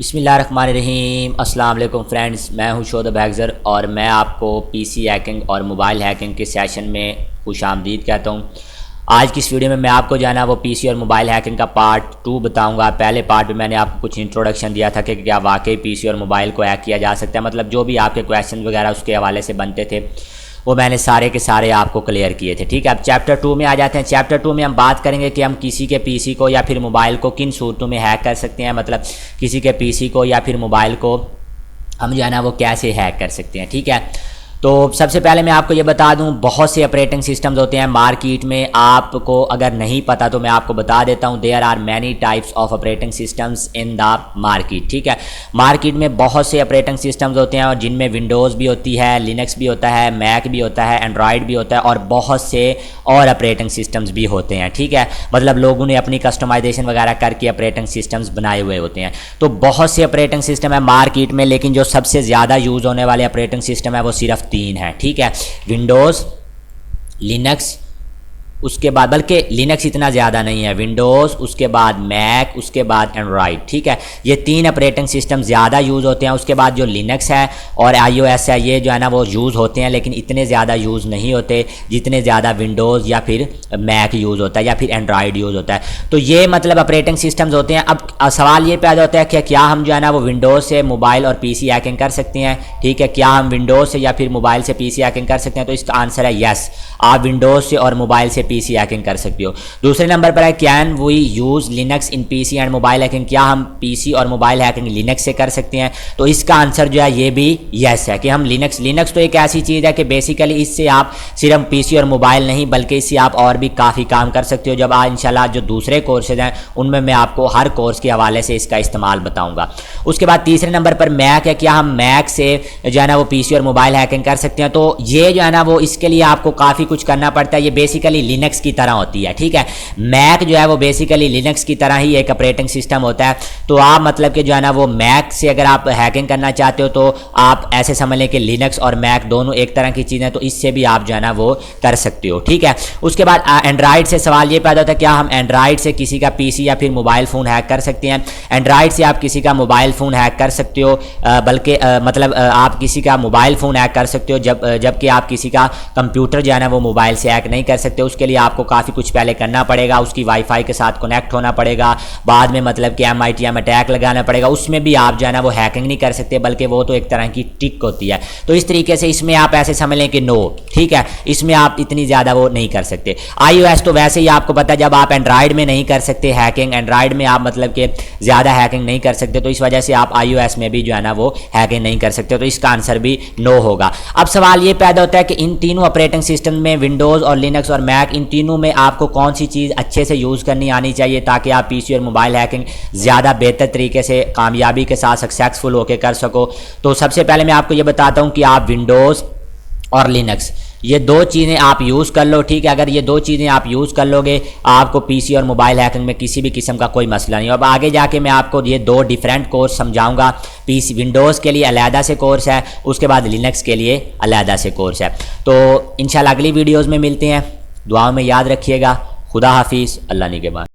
बिस्मिल्लाहिर्रहमानिर्रहीम। अस्सलाम वालेकुम फ्रेंड्स, मैं हूं शोध बैगज़र और मैं आपको पीसी हैकिंग और मोबाइल हैकिंग के सेशन में खुशामदीद कहता हूं। आज की इस वीडियो में मैं आपको जो है ना वो पीसी और मोबाइल हैकिंग का पार्ट 2 बताऊंगा। पहले पार्ट में मैंने आपको कुछ इंट्रोडक्शन दिया था कि क्या वाकई पीसी और मोबाइल को हैक किया जा सकता है, मतलब जो भी आपके क्वेश्चन वगैरह उसके हवाले से बनते थे वो मैंने सारे के सारे आपको क्लियर किए थे। ठीक है, अब चैप्टर 2 में आ जाते हैं। चैप्टर 2 में हम बात करेंगे कि हम किसी के पीसी को या फिर मोबाइल को किन सूरतों में हैक कर सकते हैं, मतलब किसी के पीसी को या फिर मोबाइल को हम जो है ना वो कैसे हैक कर सकते हैं। ठीक है, तो सबसे पहले मैं आपको ये बता दूं, बहुत से ऑपरेटिंग सिस्टम्स होते हैं मार्केट में। आपको अगर नहीं पता तो मैं आपको बता देता हूं, there are many types of operating systems in the market. ठीक है, मार्केट में बहुत से ऑपरेटिंग सिस्टम्स होते हैं और जिनमें विंडोज़ भी होती है, लिनक्स भी होता है, मैक भी होता है, एंड्रॉयड भी होता है और बहुत से और ऑपरेटिंग सिस्टम्स भी होते हैं। ठीक है, मतलब लोगों ने अपनी कस्टमाइजेशन वगैरह करके ऑपरेटिंग सिस्टम्स बनाए हुए होते हैं। तो बहुत से ऑपरेटिंग सिस्टम है मार्केट में, लेकिन जो सबसे ज़्यादा यूज़ होने वाले ऑपरेटिंग सिस्टम है वो सिर्फ 3 है। ठीक है, विंडोज़, लिनक्स, उसके बाद, बल्कि लिनक्स इतना ज़्यादा नहीं है, विंडोज़, उसके बाद मैक, उसके बाद एंड्रॉयड। ठीक है, ये 3 ऑपरेटिंग सिस्टम ज़्यादा यूज़ होते हैं। उसके बाद जो लिनक्स है और iOS है, ये जो है ना वो यूज़ होते हैं, लेकिन इतने ज़्यादा यूज़ नहीं होते जितने ज़्यादा विंडोज़ या फिर मैक यूज़ होता है या फिर एंड्रॉयड यूज़ होता है। तो ये मतलब ऑपरेटिंग सिस्टम्स होते हैं। अब सवाल ये पैदा होता है कि क्या हम जो है ना वो विंडोज़ से मोबाइल और पीसी हैकिंग कर सकते हैं। ठीक है, क्या हम विंडोज़ से या फिर मोबाइल से पीसी हैकिंग कर सकते हैं? तो इसका आंसर है येस, आप विंडोज़ से और मोबाइल से पीसी हैकिंग कर सकते हो। दूसरे नंबर पर है, can we use Linux in PC and mobile hacking, क्या हम पीसी और मोबाइल हैकिंग लिनक्स से कर सकते हैं? तो इसका आंसर जो है ये भी यस है कि हम लिनक्स तो एक ऐसी चीज़ है कि बेसिकली इससे आप सिर्फ पीसी और मोबाइल नहीं बल्कि इससे आप और भी काफ़ी काम कर सकते हो। जब आज इंशाल्लाह जो दूसरे कोर्सेज हैं उनमें मैं आपको हर कोर्स के हवाले से इसका इस्तेमाल बताऊँगा। उसके बाद तीसरे नंबर पर मैक है, क्या हम मैक से जो है ना वो पीसी और मोबाइल हैकिंग कर सकते हैं? तो ये जो है ना वो इसके लिए आपको काफ़ी कुछ करना पड़ता है। ये बेसिकली लिनक्स की तरह होती है। ठीक है, मैक जो है वो बेसिकली लिनक्स की तरह ही एक ऑपरेटिंग सिस्टम होता है। तो आप मतलब कि जो है ना वो मैक से अगर आप हैकिंग करना चाहते हो तो आप ऐसे समझ लें कि लिनक्स और मैक दोनों एक तरह की चीज़ें, तो इससे भी आप जो है ना वो कर सकते हो। ठीक है, उसके बाद एंड्रॉयड से सवाल ये पैदा होता है, क्या हम एंड्रॉयड से किसी का पीसी या फिर मोबाइल फ़ोन हैक कर सकते हैं? एंड्रॉयड से आप किसी का मोबाइल फ़ोन हैक कर सकते हो, बल्कि मतलब आप किसी का मोबाइल फ़ोन हैक कर सकते हो, जबकि आप किसी का कंप्यूटर जो है ना वो मोबाइल से हैक नहीं कर सकते। उसके लिए आपको काफ़ी कुछ पहले करना पड़ेगा, उसकी वाईफाई के साथ कनेक्ट होना पड़ेगा, बाद में मतलब कि MITM अटैक लगाना पड़ेगा। उसमें भी आप जो है ना वो हैकिंग नहीं कर सकते, बल्कि वो तो एक तरह की ट्रिक होती है। तो इस तरीके से इसमें आप ऐसे समझ लें कि नो, ठीक है, इसमें आप इतनी ज़्यादा वो नहीं कर सकते। iOS तो वैसे ही आपको पता है, जब आप एंड्रॉयड में नहीं कर सकते हैकिंग, एंड्रॉयड में आप मतलब कि ज़्यादा हैकिंग नहीं कर सकते, तो इस वजह से आप iOS में भी जो है ना वो हैकिंग नहीं कर सकते। तो इसका आंसर भी नो होगा। अब सवाल ये पैदा होता है कि इन तीनों ऑपरेटिंग सिस्टम में, विंडोज़ और लिनक्स और मैक, इन तीनों में आपको कौन सी चीज़ अच्छे से यूज़ करनी आनी चाहिए ताकि आप पीसी और मोबाइल हैकिंग ज़्यादा बेहतर तरीके से कामयाबी के साथ सक्सेसफुल होकर कर सको? तो सबसे पहले मैं आपको ये बताता हूँ कि आप विंडोज़ और लिनक्स, ये 2 चीज़ें आप यूज़ कर लो। ठीक है, अगर ये 2 चीज़ें आप यूज़ कर लोगे, आपको पीसी और मोबाइल हैकिंग में किसी भी किस्म का कोई मसला नहीं। अब आगे जाके मैं आपको ये 2 डिफरेंट कोर्स समझाऊंगा। पीसी विंडोज़ के लिए अलहदा से कोर्स है, उसके बाद लिनक्स के लिए अलहदा से कोर्स है। तो इंशाल्लाह अगली वीडियोज़ में मिलते हैं। दुआओं में याद रखिएगा। खुदा हाफिज़, अल्लाह निगहबान।